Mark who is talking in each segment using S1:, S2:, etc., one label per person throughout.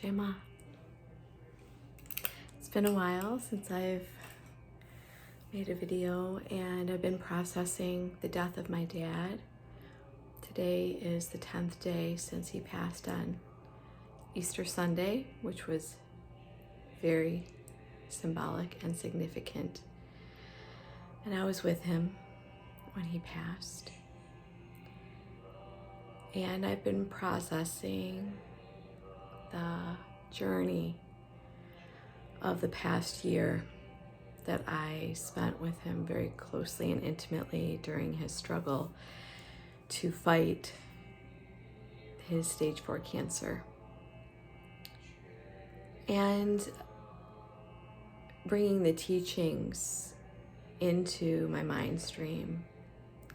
S1: Gemma. It's been a while since I've made a video, and I've been processing the death of my dad. Today is the 10th day since he passed on Easter Sunday, which was very symbolic and significant. And I was with him when he passed. And I've been processing the journey of the past year that I spent with him very closely and intimately during his struggle to fight his stage 4 cancer. And bringing the teachings into my mind stream,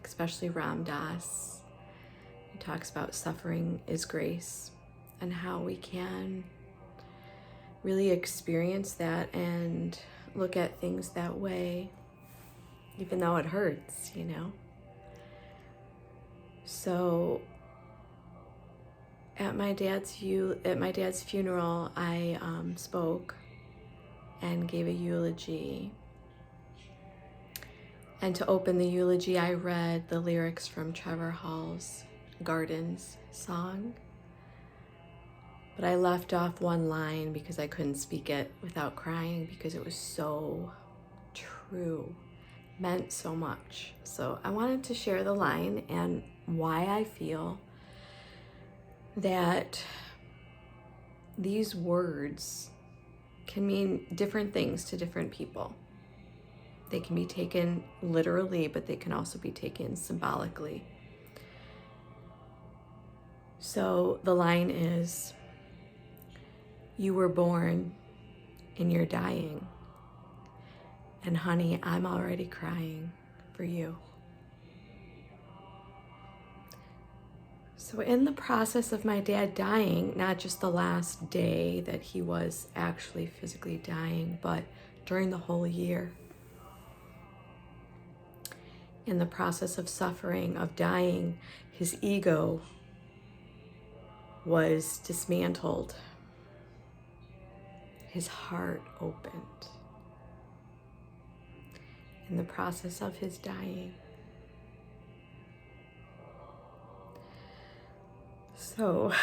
S1: especially ramdass. He talks about suffering is grace and how we can really experience that and look at things that way, even though it hurts, you know? So at my dad's funeral, I spoke and gave a eulogy. And to open the eulogy, I read the lyrics from Trevorhall's Gardens song. But I left off one line because I couldn't speak it without crying because it was so true, meant so much. So I wanted to share the line and why I feel that these words can mean different things to different people. They can be taken literally, but they can also be taken symbolically. So the line is, "You were born and you're dying. And honey, I'm already crying for you." So in the process of my dad dying, not just the last day that he was actually physically dying, but during the whole year, in the process of suffering, of dying, his ego was dismantled. His heart opened in the process of his dying. So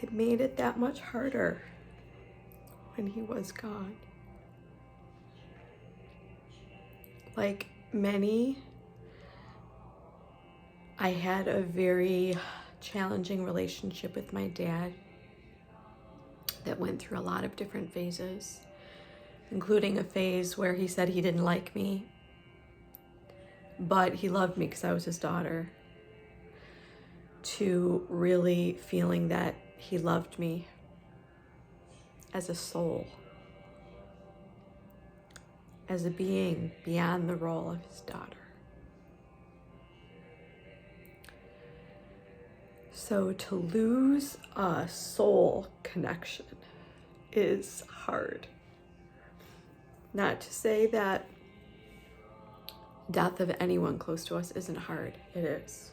S1: it made it that much harder when he was gone. Like many, I had a very challenging relationship with my dad that went through a lot of different phases, including a phase where he said he didn't like me, but he loved me because I was his daughter, to really feeling that he loved me as a soul, as a being beyond the role of his daughter. So to lose a soul connection is hard. Not to say that death of anyone close to us isn't hard. It is.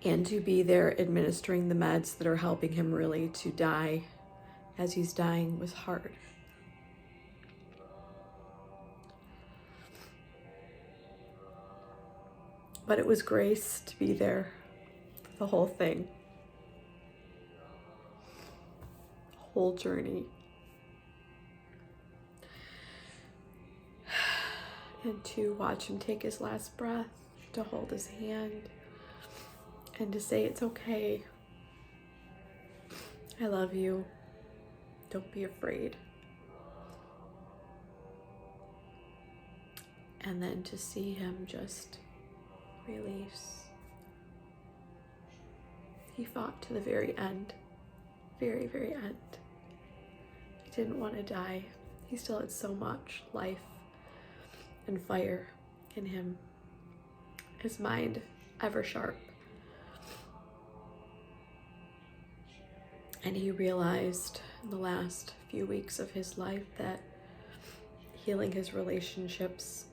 S1: And to be there administering the meds that are helping him really to die as he's dying was hard. But it was grace to be there, the whole thing, whole journey. And to watch him take his last breath, to hold his hand, and to say, "It's okay. I love you. Don't be afraid." And then to see him just release. He fought to the very end, very, very end. He didn't want to die. He still had so much life and fire in him. His mind ever sharp. And he realized in the last few weeks of his life that healing his relationships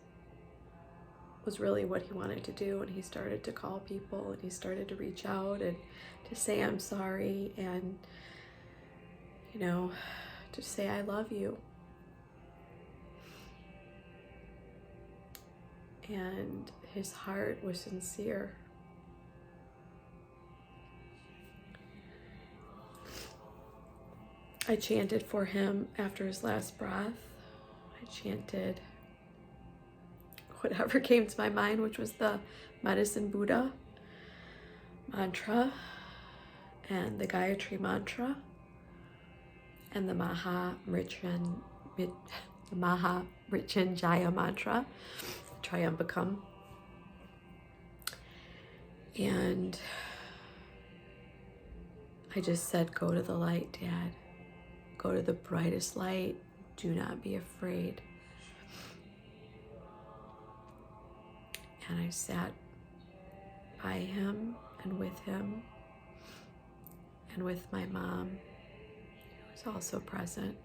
S1: was really what he wanted to do, and he started to call people, and he started to reach out and to say I'm sorry, and to say I love you. And his heart was sincere. I chanted for him after his last breath. I chanted whatever came to my mind, which was the Medicine Buddha mantra and the Gayatri mantra and the Mahamrityunjaya mantra, Triambakam. And I just said, go to the light, Dad. Go to the brightest light. Do not be afraid. And I sat by him and with him and with my mom, who was also present.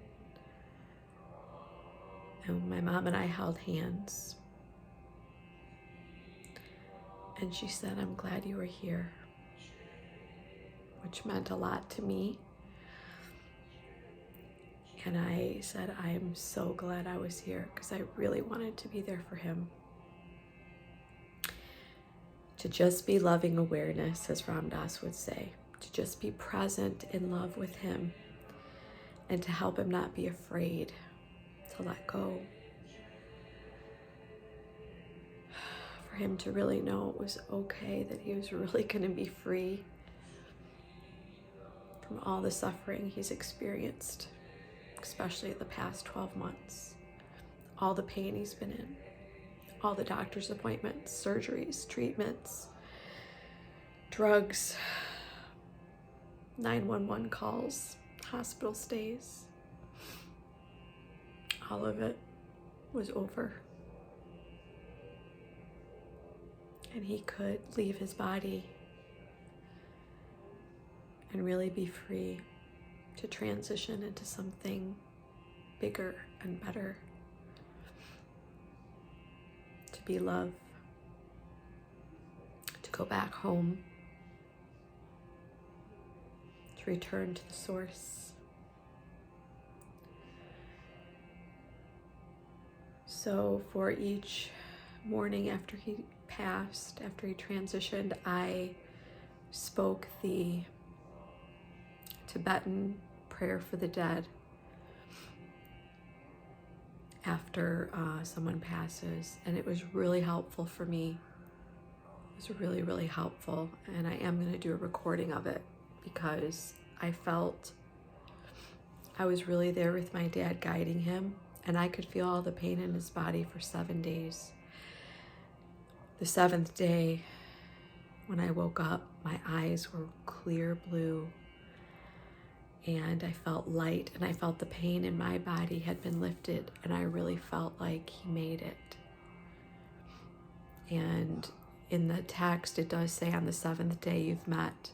S1: And my mom and I held hands. And she said, I'm glad you were here, which meant a lot to me. And I said, I am so glad I was here, because I really wanted to be there for him. To just be loving awareness, as Ramdass would say, to just be present in love with him, and to help him not be afraid, to let go. For him to really know it was okay, that he was really going to be free from all the suffering he's experienced, especially the past 12 months, all the pain he's been in, all the doctor's appointments, surgeries, treatments, drugs, 911 calls, hospital stays. All of it was over. And he could leave his body and really be free to transition into something bigger and better, to be love, to go back home, to return to the source. So for each morning after he passed, after he transitioned, I spoke the Tibetan prayer for the dead after someone passes, and it was really helpful for me. It was really, really helpful, and I am going to do a recording of it, because I felt I was really there with my dad, guiding him, and I could feel all the pain in his body for 7 days. The 7th day, when I woke up, my eyes were clear blue, and I felt light, and I felt the pain in my body had been lifted, and I really felt like he made it. And in the text, it does say on the 7th day, you've met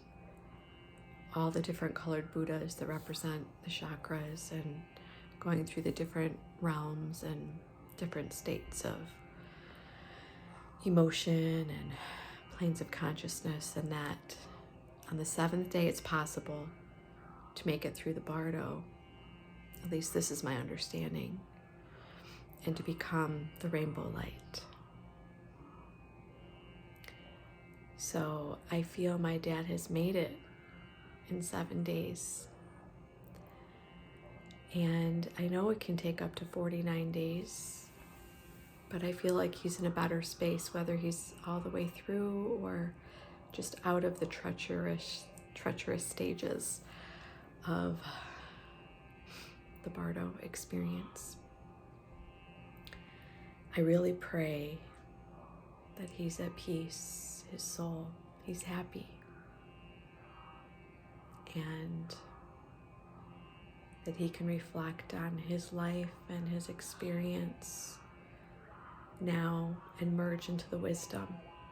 S1: all the different colored Buddhas that represent the chakras, and going through the different realms and different states of emotion and planes of consciousness, and that on the 7th day it's possible to make it through the bardo. At least this is my understanding, and to become the rainbow light. So I feel my dad has made it in 7 days. And I know it can take up to 49 days, but I feel like he's in a better space, whether he's all the way through or just out of the treacherous stages of the bardo experience. I really pray that he's at peace, his soul, he's happy, and that he can reflect on his life and his experience now and merge into the wisdom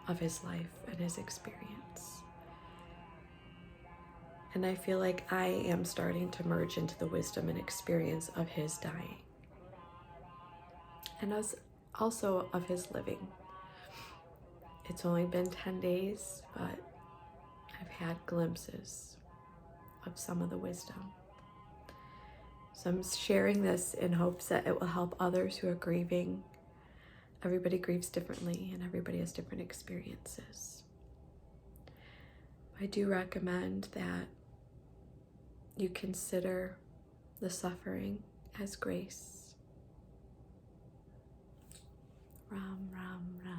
S1: of his life and his experience. And I feel like I am starting to merge into the wisdom and experience of his dying, and also of his living. It's only been 10 days, but I've had glimpses of some of the wisdom. So I'm sharing this in hopes that it will help others who are grieving. Everybody grieves differently and everybody has different experiences. I do recommend that you consider the suffering as grace. Ram, ram, ram.